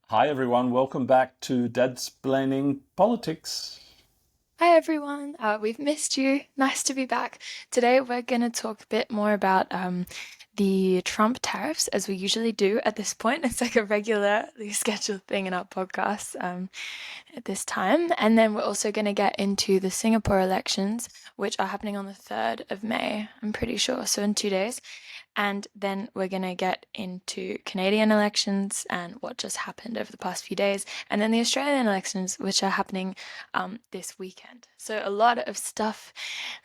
Hi everyone, welcome back to Dadsplaining Politics. Hi everyone, we've missed you. Nice to be back. Today we're going to talk a bit more about the Trump tariffs, as we usually do at this point. It's like a regularly scheduled thing in our podcast at this time. And then we're also going to get into the Singapore elections, which are happening on the 3rd of May, I'm pretty sure, so in 2 days. And then we're going to get into Canadian elections and what just happened over the past few days, and then the Australian elections, which are happening this weekend. So a lot of stuff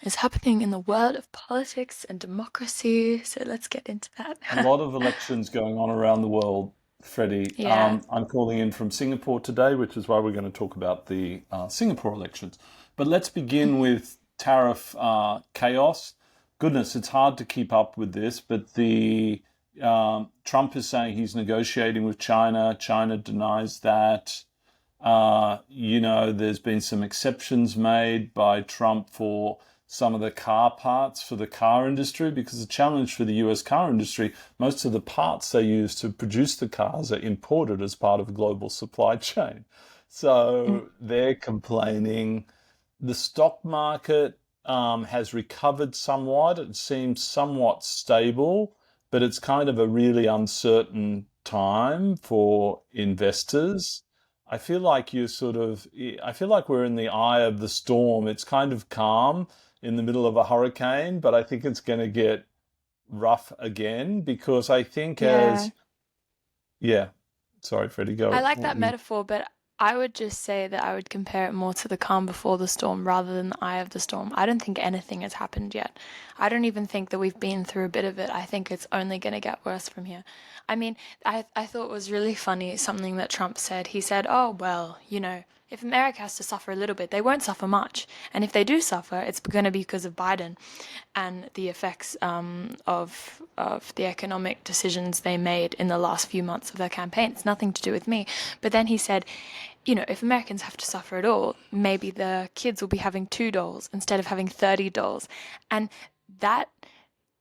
is happening in the world of politics and democracy. So let's get into A that. lot of elections going on around the world, Freddie. Yeah. I'm calling in from Singapore today, which is why we're going to talk about the Singapore elections. But let's begin Mhm. with tariff chaos. Goodness, it's hard to keep up with this, but the Trump is saying he's negotiating with China. China denies that. There's been some exceptions made by Trump for some of the car parts for the car industry because the challenge for the US car industry, most of the parts they use to produce the cars are imported as part of a global supply chain. Mm. So they're complaining. The stock market has recovered somewhat. It seems somewhat stable, but it's kind of a really uncertain time for investors. I feel like I feel like we're in the eye of the storm. It's kind of calm in the middle of a hurricane, but I think it's going to get rough again because I think Yeah. yeah, sorry, Freddie, I go. like that metaphor, but I would just say that I would compare it more to the calm before the storm rather than the eye of the storm. I don't think anything has happened yet. I don't even think that we've been through a bit of it. I think it's only going to get worse from here. I mean, I thought it was really funny something that Trump said. He said, "Oh, well, if America has to suffer a little bit, they won't suffer much. And if they do suffer, it's going to be because of Biden and the effects of the economic decisions they made in the last few months of their campaign. It's nothing to do with me." But then he said, if Americans have to suffer at all, maybe the kids will be having $2 instead of having $30. And that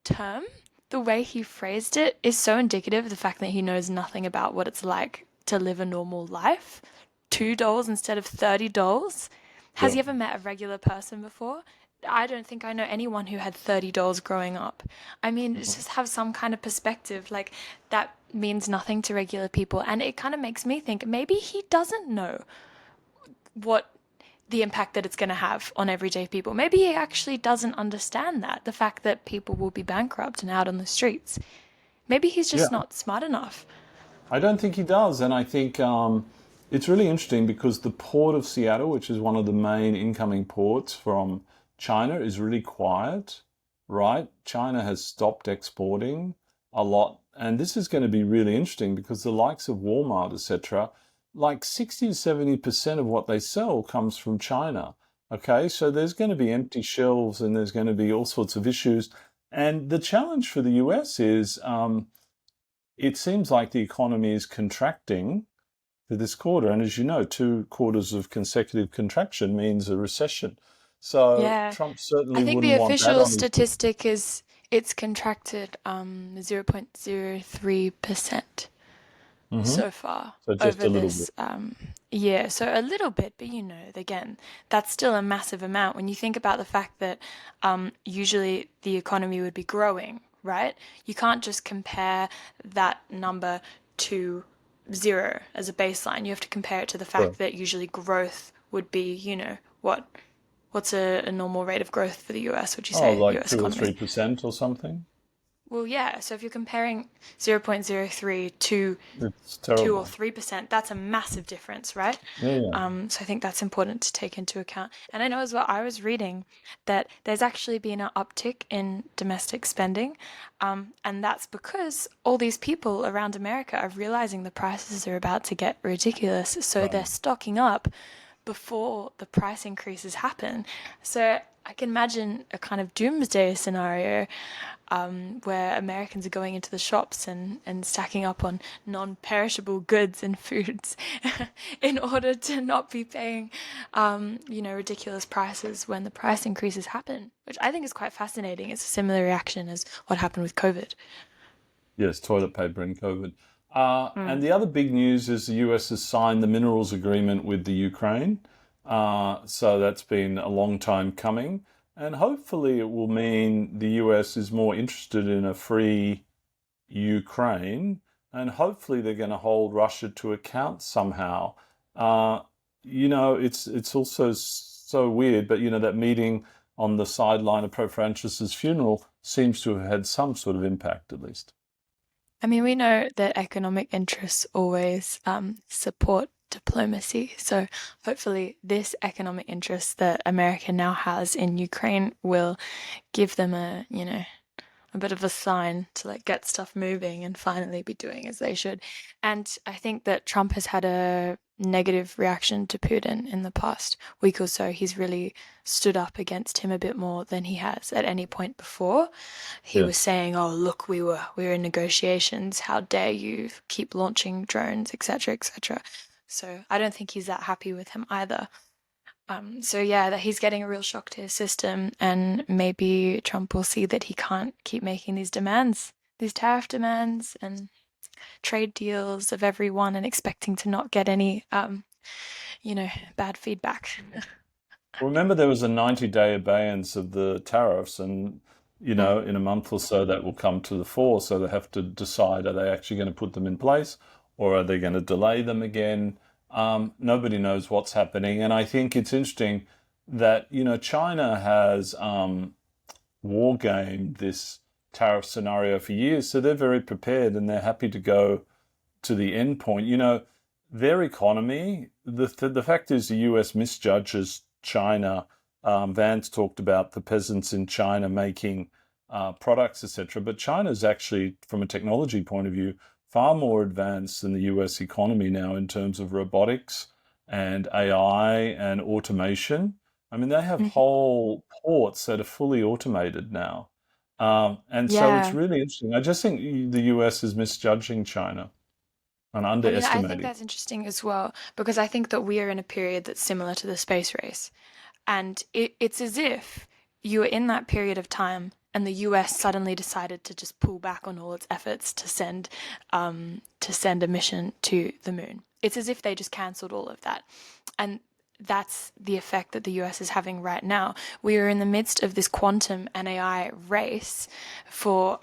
term, the way he phrased it, is so indicative of the fact that he knows nothing about what it's like to live a normal life. $2 instead of $30. Has he Sure. ever met a regular person before? I don't think I know anyone who had $30 growing up. I mean, just have some kind of perspective. Like, that means nothing to regular people. And it kind of makes me think maybe he doesn't know what the impact that it's going to have on everyday people. Maybe he actually doesn't understand that, the fact that people will be bankrupt and out on the streets. Maybe he's Yeah, just not smart enough. I don't think he does. And I think it's really interesting because the port of Seattle, which is one of the main incoming ports from China, is really quiet, right? China has stopped exporting a lot. And this is going to be really interesting because the likes of Walmart, etc., like 60 to 70% of what they sell comes from China. Okay, so there's going to be empty shelves and there's going to be all sorts of issues. And the challenge for the US is it seems like the economy is contracting for this quarter. And as you know, 2 quarters of consecutive contraction means a recession. So Yeah. Trump I certainly think the wouldn't want that official on his book. statistic is it's contracted 0.03% Hmm. so far So just over a little bit. this year. So a little bit, but again, that's still a massive amount when you think about the fact that usually the economy would be growing, right? You can't just compare that number to zero as a baseline. You have to compare it to the Sure. fact that usually growth would be, what's a normal rate of growth for the US, would you Oh, say, like US two or economy? three percent or something. Well, yeah. So if you're comparing 0.03 to It's 2 or terrible. 3%, that's a massive difference, right? Yeah, yeah. So I think that's important to take into account. And I know as well, I was reading that there's actually been an uptick in domestic spending. And that's because all these people around America are realizing the prices are about to get ridiculous. So Right. they're stocking up before the price increases happen. So I can imagine a kind of doomsday scenario where Americans are going into the shops and stacking up on non-perishable goods and foods in order to not be paying, ridiculous prices when the price increases happen, which I think is quite fascinating. It's a similar reaction as what happened with COVID. Yes, toilet paper and COVID. And Mm. the other big news is the US has signed the minerals agreement with the Ukraine. So that's been a long time coming. And hopefully it will mean the US is more interested in a free Ukraine. And hopefully they're going to hold Russia to account somehow. Uh, it's also so weird, but that meeting on the sideline of Pope Francis's funeral seems to have had some sort of impact at least. I mean, we know that economic interests always support diplomacy. So hopefully, this economic interest that America now has in Ukraine will give them a bit of a sign to like get stuff moving and finally be doing as they should. And I think that Trump has had a negative reaction to Putin in the past week or so. He's really stood up against him a bit more than he has at any point before. He was Yes. saying, "Oh, look, we were in negotiations. How dare you keep launching drones, etc., etc." So I don't think he's that happy with him either. So yeah, that he's getting a real shock to his system, and maybe Trump will see that he can't keep making these demands, these tariff demands and trade deals of everyone, and expecting to not get any, bad feedback. Remember, there was a 90-day abeyance of the tariffs, and Mm. in a month or so that will come to the fore. So they have to decide, are they actually going to put them in place or are they going to delay them again? Nobody knows what's happening. And I think it's interesting that, China has war gamed this tariff scenario for years. So they're very prepared and they're happy to go to the end point. Their economy, the fact is the US misjudges China. Vance talked about the peasants in China making products, etc. But China is actually, from a technology point of view, far more advanced than the US economy now in terms of robotics and AI and automation. I mean, they have Mhm. whole ports that are fully automated now. And so it's Yeah. really interesting. I just think the US is misjudging China and I mean, I think underestimating. that's interesting as well because I think that we are in a period that's similar to the space race. And it's as if you were in that period of time and the US suddenly decided to just pull back on all its efforts to send a mission to the moon. It's as if they just cancelled all of that. And that's the effect that the US is having right now. We are in the midst of this quantum and AI race for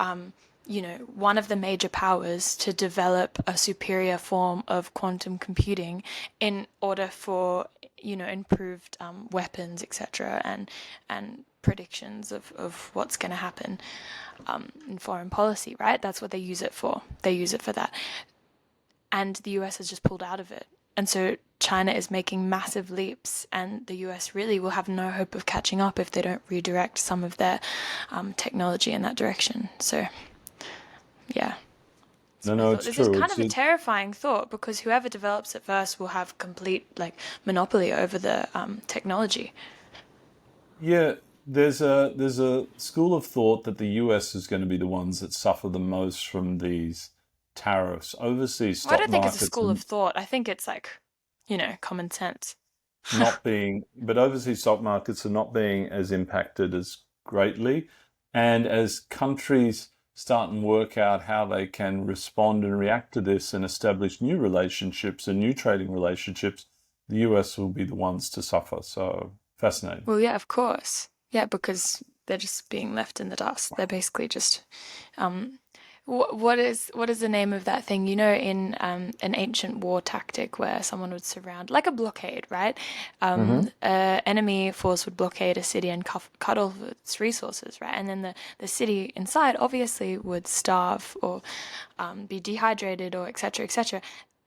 one of the major powers to develop a superior form of quantum computing in order for, improved weapons, etc., and predictions of what's going to happen in foreign policy, right? That's what they use it for. They use it for that. And the US has just pulled out of it. And so China is making massive leaps, and the US really will have no hope of catching up if they don't redirect some of their technology in that direction. So, yeah. That's No, my no, thought. it's This is true. kind of a terrifying thought because whoever develops it first will have complete like monopoly over the technology. Yeah, there's a school of thought that the US is going to be the ones that suffer the most from these tariffs. Overseas Well, I stock don't think it's a markets school of thought. I think it's like, common sense. but overseas stock markets are not being as impacted as greatly. And as countries start and work out how they can respond and react to this and establish new relationships and new trading relationships, the US will be the ones to suffer. So fascinating. Well, yeah, of course. Yeah, because they're just being left in the dust. They're basically just um, what is the name of that thing? In an ancient war tactic where someone would surround, like a blockade, right? Enemy force would blockade a city and cut off its resources, right? And then the city inside obviously would starve or be dehydrated or etc. etc.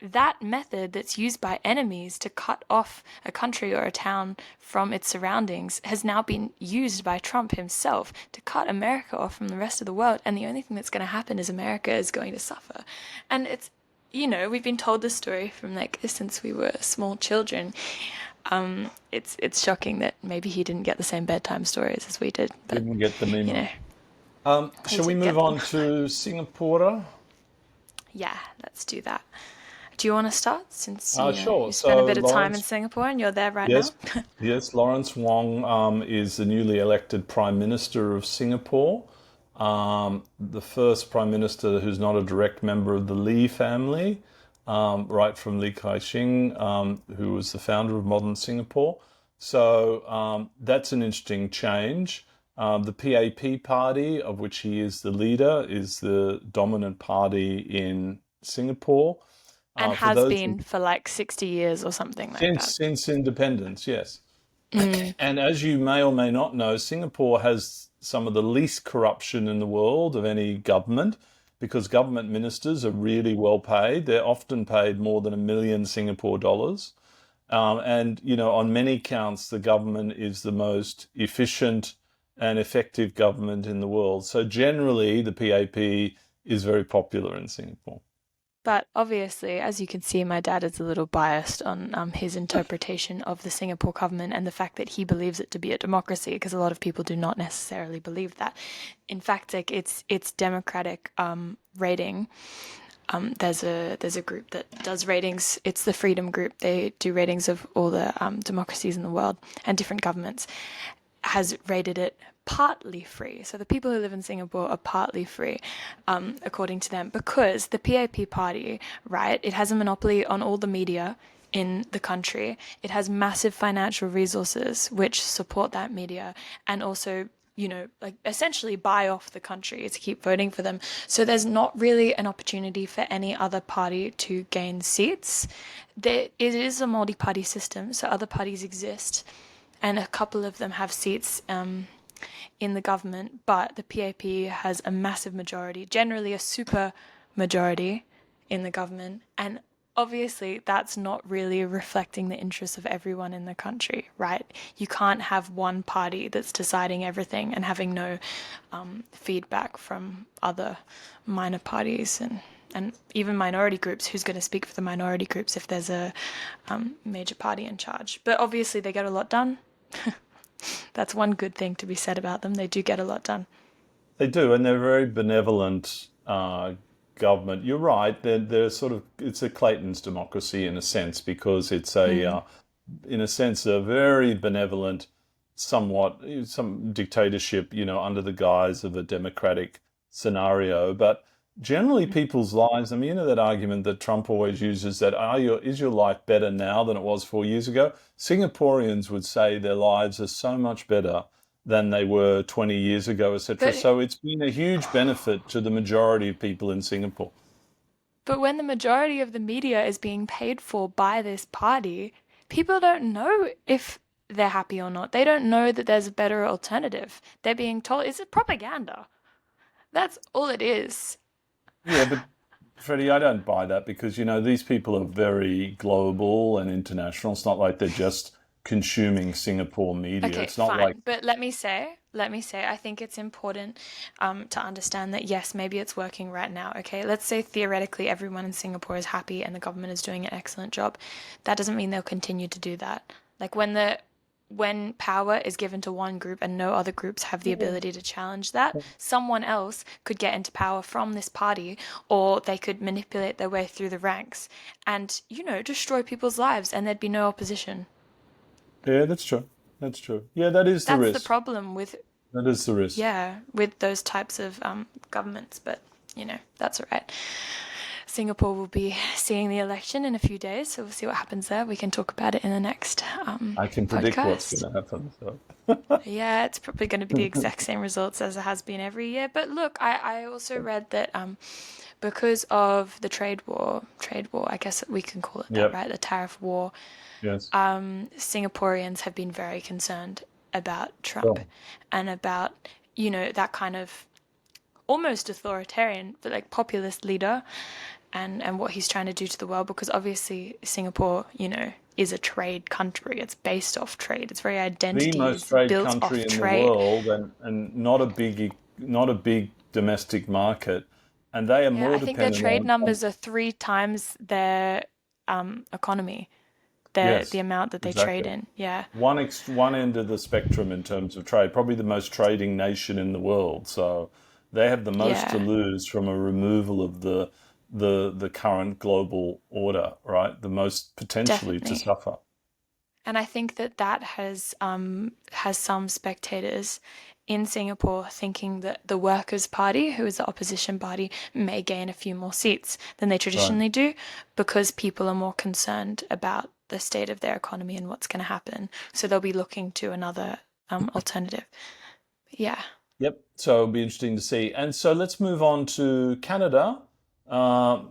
That method that's used by enemies to cut off a country or a town from its surroundings has now been used by Trump himself to cut America off from the rest of the world. And the only thing that's going to happen is America is going to suffer. And we've been told this story from like since we were small children. It's shocking that maybe he didn't get the same bedtime stories as we did, but Didn't get the you know, memo. he Shall we did move get them. on to Singapore? Yeah, let's do that. Do you want to start since Sure. you spent a So bit of time in Lawrence, Singapore and you're there right now? yes, yes, Lawrence Wong is the newly elected Prime Minister of Singapore. the first prime minister who's not a direct member of the Li family, right from Li Ka-shing, who was the founder of modern Singapore. So that's an interesting change. The PAP party, of which he is the leader, is the dominant party in Singapore. And For has those been for like 60 years or something like that. since independence, yes. Mm. And as you may or may not know, Singapore has some of the least corruption in the world of any government because government ministers are really well paid. They're often paid more than 1 million Singapore dollars. And, on many counts, the government is the most efficient and effective government in the world. So generally, the PAP is very popular in Singapore. But obviously, as you can see, my dad is a little biased on his interpretation of the Singapore government and the fact that he believes it to be a democracy, because a lot of people do not necessarily believe that. In fact, like its democratic rating. There's a group that does ratings. It's the Freedom Group. They do ratings of all the democracies in the world and different governments. Has rated it partly free. So the people who live in Singapore are partly free, according to them, because the PAP party, right, it has a monopoly on all the media in the country. It has massive financial resources which support that media and also like essentially buy off the country to keep voting for them. So there's not really an opportunity for any other party to gain seats. It is a multi-party system, so other parties exist and a couple of them have seats in the government, but the PAP has a massive majority, generally a super majority in the government, and obviously that's not really reflecting the interests of everyone in the country, right? You can't have one party that's deciding everything and having no feedback from other minor parties and even minority groups. Who's going to speak for the minority groups if there's a major party in charge? But obviously they get a lot done. That's one good thing to be said about them. They do get a lot done. They do, and they're very benevolent government. You're right. They're sort of it's a Clayton's democracy in a sense because it's Mm. in a sense, a very benevolent, somewhat some dictatorship, under the guise of a democratic scenario. But generally, people's lives. I mean, that argument that Trump always uses that is your life better now than it was 4 years ago? Singaporeans would say their lives are so much better than they were 20 years ago, etc. But So it's been a huge benefit to the majority of people in Singapore. But when the majority of the media is being paid for by this party, people don't know if they're happy or not. They don't know that there's a better alternative. They're being told it's propaganda. That's all it is. Yeah, but Freddie, I don't buy that because, these people are very global and international. It's not like they're just consuming Singapore media. Okay, It's not like, fine. But let me say, I think it's important to understand that yes, maybe it's working right now. Okay, let's say theoretically everyone in Singapore is happy and the government is doing an excellent job. That doesn't mean they'll continue to do that. Like when power is given to one group and no other groups have the ability to challenge that, someone else could get into power from this party, or they could manipulate their way through the ranks and, destroy people's lives, and there'd be no opposition. yeah, that's true. That's true. Yeah, that is the That's the risk. problem with That is the risk. yeah, with those types of governments. But that's all right. Singapore will be seeing the election in a few days, so we'll see what happens there. We can talk about it in the next I can predict what's podcast. going to happen. So. Yeah, it's probably going to be the exact same results as it has been every year. But look, I also read that because of the trade war, I guess we can call it that, Yep. right? The tariff war, Yes. Singaporeans have been very concerned about Trump Sure. and about, that kind of almost authoritarian, but like populist leader and what he's trying to do to the world, because obviously Singapore, is a trade country. It's based off trade. Its very The identity most is trade built country off in the trade. world and not a big domestic market. And they are Yeah, more I think their dependent trade on numbers are 3 times their economy, the yes, amount that they trade exactly. in. Yeah. One end of the spectrum in terms of trade, probably the most trading nation in the world. So they have the most to Yeah, lose from a removal of the current global order, right? The most potentially to definitely. suffer. And I think that has some spectators in Singapore thinking that the Workers' Party, who is the opposition party, may gain a few more seats than they Right. traditionally do because people are more concerned about the state of their economy and what's going to happen. So they'll be looking to another alternative. Yeah. Yep. So it'll be interesting to see. And so let's move on to Canada. Uh,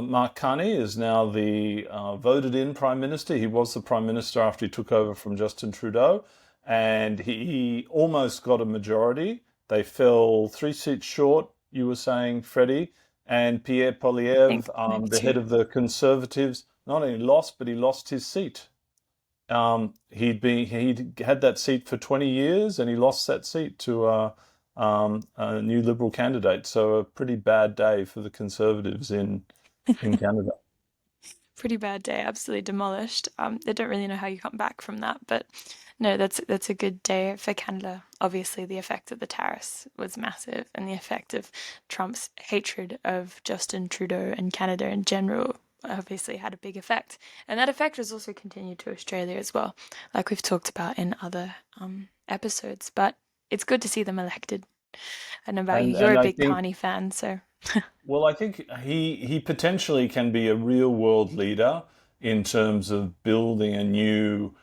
Mark Carney is now the voted in Prime Minister. He was the Prime Minister after he took over from Justin Trudeau, and he almost got a majority. They fell 3 seats short, you were saying, Freddie. And Pierre I think Poilievre, maybe the two. head of the Conservatives, not only lost, but he lost his seat. He'd had that seat for 20 years, and he lost that seat to a new Liberal candidate. So a pretty bad day for the Conservatives in Canada. Pretty bad day, absolutely demolished. I don't really know how you come back from that, but no, that's a good day for Canada. Obviously, the effect of the tariffs was massive, and the effect of Trump's hatred of Justin Trudeau and Canada in general obviously had a big effect. And that effect was also continued to Australia as well, like we've talked about in other episodes. But it's good to see them elected. I don't know about you, you're And a I big think, Carney fan, so well, I think he potentially can be a real world leader in terms of building a new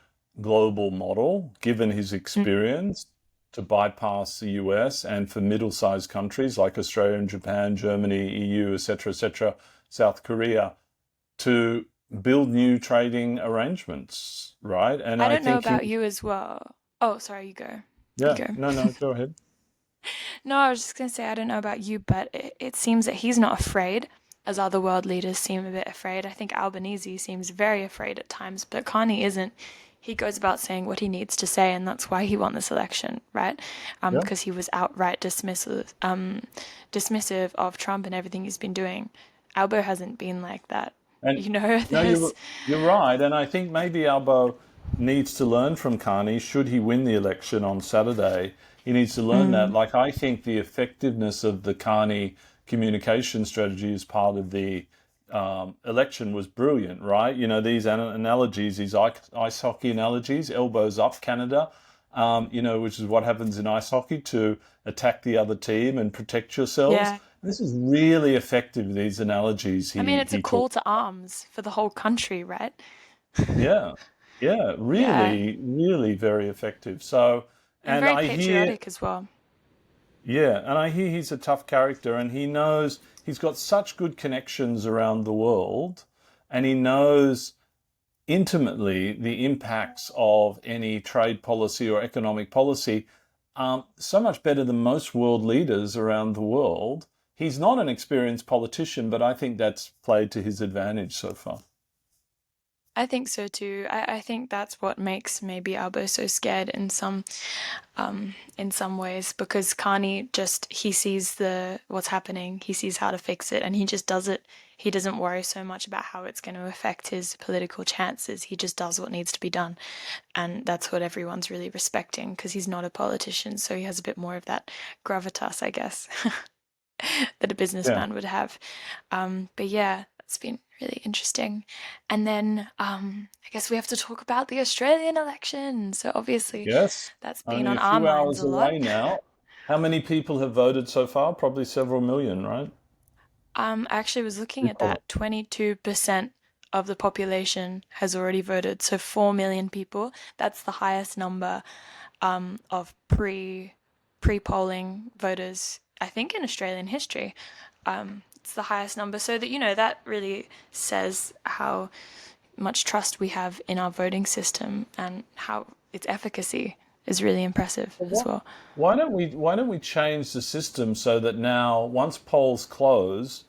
global model, given his mm, experience to bypass the US and for middle-sized countries like Australia and Japan, Germany, EU, etc., South Korea, to build new trading arrangements, right? And I I don't know think he, about you as well. Oh, sorry, you go. You yeah, go. no, no, go ahead. No, I was just going to say, I don't know about you, but it seems that he's not afraid, as other world leaders seem a bit afraid. I think Albanese seems very afraid at times, but Carney isn't. He goes about saying what he needs to say, and that's why he won this election, right? Yeah. Because he was outright dismissive of Trump and everything he's been doing. Albo hasn't been like that. And You know, no, there's, you're right. And I think maybe Albo needs to learn from Carney. Should he win the election on Saturday, he needs to learn that. mm, Like I think the effectiveness of the Carney communication strategy as part of the election was brilliant, right? You know, these analogies, these ice hockey analogies, elbows up, Canada. Which is what happens in ice hockey to attack the other team and protect yourselves. yeah. This is really effective, these analogies I mean, he, it's a he call talks to about. arms for the whole country, right? Yeah, yeah, Yeah. really, really very effective. So, And and very I hear, patriotic as well. yeah, and I hear he's a tough character and he knows he's got such good connections around the world and he knows intimately the impacts of any trade policy or economic policy so much better than most world leaders around the world. He's not an experienced politician, but I think that's played to his advantage so far. I think so too. I think that's what makes maybe Albo so scared in some ways because Carney just he sees the what's happening, he sees how to fix it, and he just does it. He doesn't worry so much about how it's going to affect his political chances. He just does what needs to be done, and that's what everyone's really respecting because he's not a politician, so he has a bit more of that gravitas, I guess, that a Yeah. businessman would have. But yeah, that's been really interesting. And then I guess we have to talk about the Australian election. So obviously Yes. that's been Only on a our few minds hours a lot. away now. How many people have voted so far? Probably several million, right? I actually was looking at Pre-polling. that. 22% of the population has already voted. So 4 million people. That's the highest number of pre-polling voters, I think, in Australian history. It's the highest number. So that, that really says how much trust we have in our voting system and how its efficacy is really impressive Well, as well. why don't we change the system so that now once polls close,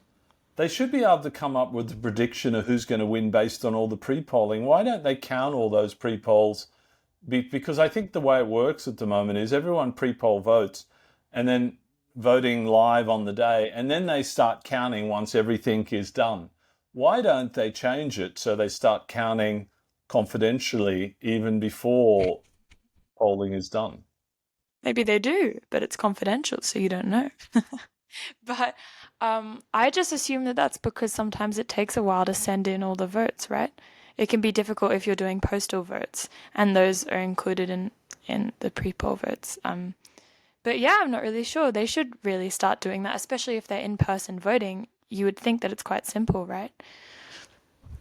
they should be able to come up with a prediction of who's going to win based on all the pre-polling. Why don't they count all those pre-polls? Because I think the way it works at the moment is everyone pre-poll votes and then voting live on the day, and then they start counting once everything is done. Why don't they change it so they start counting confidentially even before polling is done? Maybe they do, but it's confidential, so you don't know. But I just assume that that's because sometimes it takes a while to send in all the votes, right? It can be difficult if you're doing postal votes, and those are included in the pre-poll votes. But yeah, I'm not really sure. They should really start doing that, especially if they're in-person voting. You would think that it's quite simple, right?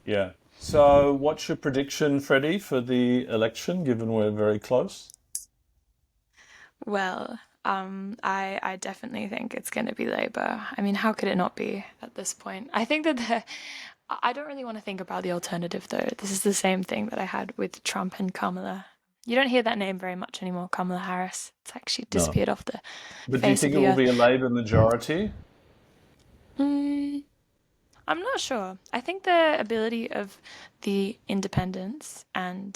Yeah. So, what's your prediction, Freddie, for the election, given we're very close? Well, I definitely think it's going to be Labour. I mean, how could it not be at this point? I think that I don't really want to think about the alternative though. This is the same thing that I had with Trump and Kamala. You don't hear that name very much anymore, Kamala Harris. It's like she No. disappeared off the But do you face of think it the will earth. be a Labour majority? Mm, I'm not sure. I think the ability of the independents and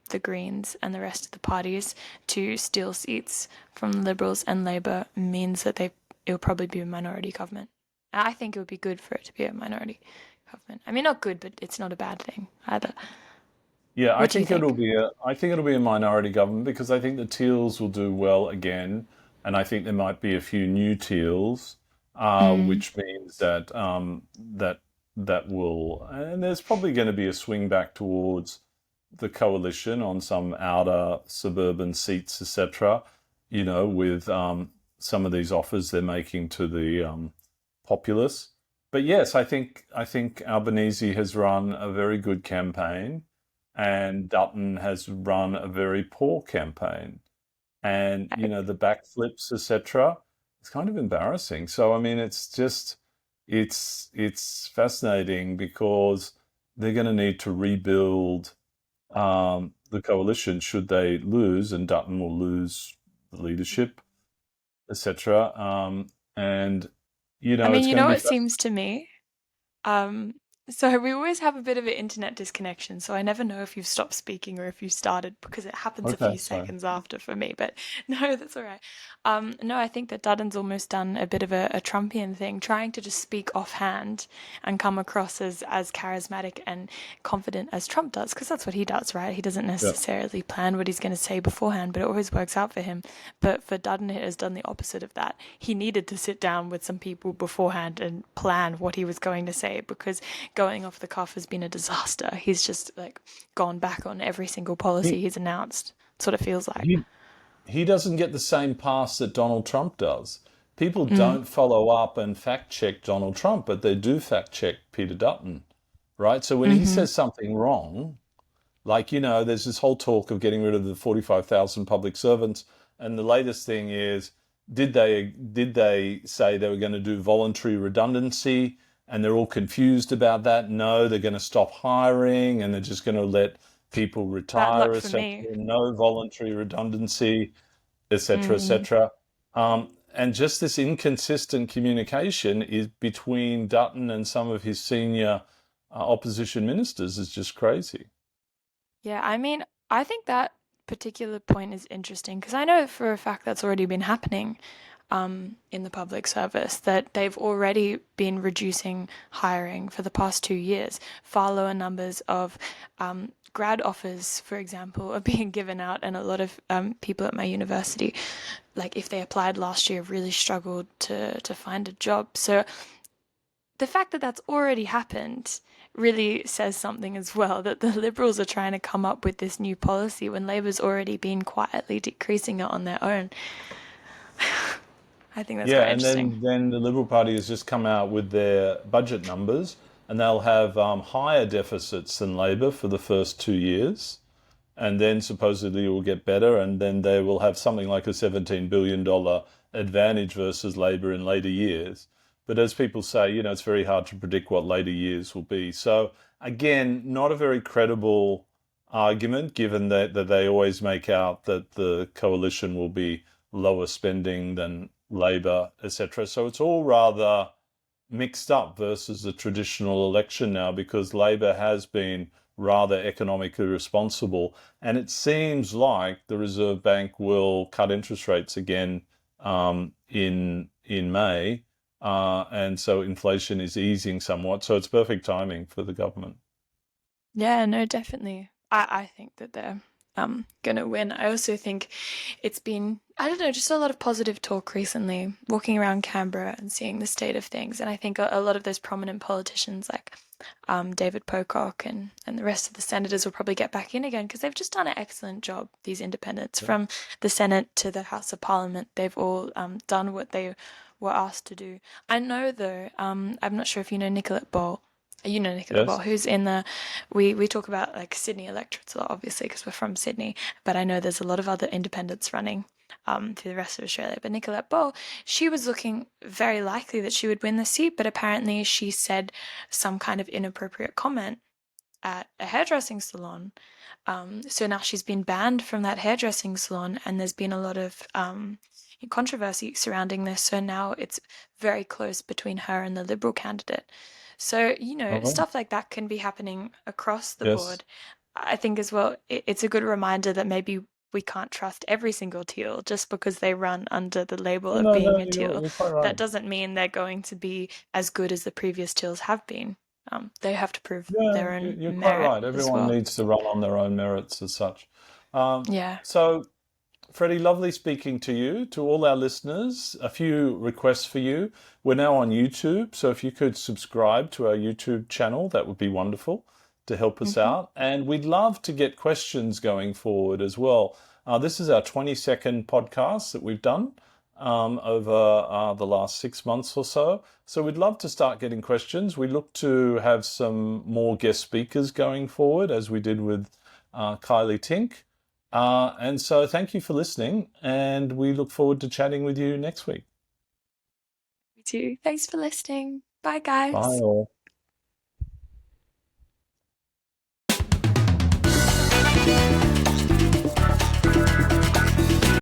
the Greens and the rest of the parties to steal seats from Liberals and Labour means that it'll probably be a minority government. I think it would be good for it to be a minority government. I mean, not good, but it's not a bad thing either. Yeah, What do you think? I think it'll be a minority government because I think the Teals will do well again, and I think there might be a few new Teals, Mm, which means that that will, and there's probably going to be a swing back towards the coalition on some outer suburban seats, etc. With some of these offers they're making to the populace. But yes, I think Albanese has run a very good campaign, and Dutton has run a very poor campaign. And I, the backflips, etc. It's kind of embarrassing. So I mean, it's fascinating because they're going to need to rebuild the coalition should they lose, and Dutton will lose the leadership, etc. And I mean, it's you going know to be what fascinating. seems to me? Um, so we always have a bit of an internet disconnection, so I never know if you've stopped speaking or if you started because it happens a Okay, few so seconds after for me. But no, that's all right. No, I think that Dutton's almost done a bit of a Trumpian thing, trying to just speak offhand and come across as charismatic and confident as Trump does, because that's what he does, right? He doesn't yeah. necessarily plan what he's going to say beforehand, but it always works out for him. But for Dutton, it has done the opposite of that. He needed to sit down with some people beforehand and plan what he was going to say because going off the cuff has been a disaster. He's just like gone back on every single policy He he's announced. That's what it feels like. he he doesn't get the same pass that Donald Trump does. People Mm, don't follow up and fact check Donald Trump, but they do fact check Peter Dutton, right? So when he mm-hmm. says something wrong, like, there's this whole talk of getting rid of the 45,000 public servants, and the latest thing is, did they say they were going to do voluntary redundancy, and they're all confused about that? No, they're going to stop hiring, and they're just going to let people Bad retire, luck for etc. me. No voluntary redundancy, etc., Mm. etc. And just this inconsistent communication is between Dutton and some of his senior opposition ministers is just crazy. Yeah, I mean, I think that particular point is interesting because I know for a fact that's already been happening in the public service, that they've already been reducing hiring for the past 2 years. Far lower numbers of grad offers, for example, are being given out, and a lot of people at my university, like if they applied last year, really struggled to find a job. So the fact that that's already happened really says something as well, that the Liberals are trying to come up with this new policy when Labor's already been quietly decreasing it on their own. I think that's Yeah, quite and interesting. then the Liberal Party has just come out with their budget numbers, and they'll have higher deficits than Labor for the first 2 years, and then supposedly it will get better, and then they will have something like a $17 billion advantage versus Labor in later years. But as people say, it's very hard to predict what later years will be. So again, not a very credible argument, given that they always make out that the coalition will be lower spending than Labor, etc. So it's all rather mixed up versus the traditional election now because Labor has been rather economically responsible. And it seems like the Reserve Bank will cut interest rates again in May. And so inflation is easing somewhat. So it's perfect timing for the government. Yeah, no, definitely. I think that they're gonna win. I also think it's been, I don't know, just a lot of positive talk recently, walking around Canberra and seeing the state of things. And I think a lot of those prominent politicians like David Pocock and the rest of the senators will probably get back in again because they've just done an excellent job, these independents. Yeah. From the Senate to the House of Parliament, they've all done what they were asked to do. I know though, I'm not sure if you know Nicolette Ball. You know Nicolette Ball, Yes. who's in the, we talk about like Sydney electorates a lot, obviously, because we're from Sydney, but I know there's a lot of other independents running through the rest of Australia. But Nicolette Ball, she was looking very likely that she would win the seat, but apparently she said some kind of inappropriate comment at a hairdressing salon. So now she's been banned from that hairdressing salon, and there's been a lot of controversy surrounding this. So now it's very close between her and the Liberal candidate. So, All right. stuff like that can be happening across the Yes. board. I think as well, it's a good reminder that maybe we can't trust every single teal just because they run under the label No, of no, being no, a teal. you're quite right. That doesn't mean they're going to be as good as the previous teals have been. They have to prove Yeah, their own you're quite merit right. as Everyone well. needs to run on their own merits as such. Yeah. So, Freddie, lovely speaking to you. To all our listeners, a few requests for you. We're now on YouTube, so if you could subscribe to our YouTube channel, that would be wonderful to help us Hmm. out. And we'd love to get questions going forward as well. This is our 22nd podcast that we've done over the last 6 months or so. So we'd love to start getting questions. We look to have some more guest speakers going forward, as we did with Kylie Tink. And so thank you for listening, and we look forward to chatting with you next week. Me too. Thanks for listening. Bye, Bye guys. all.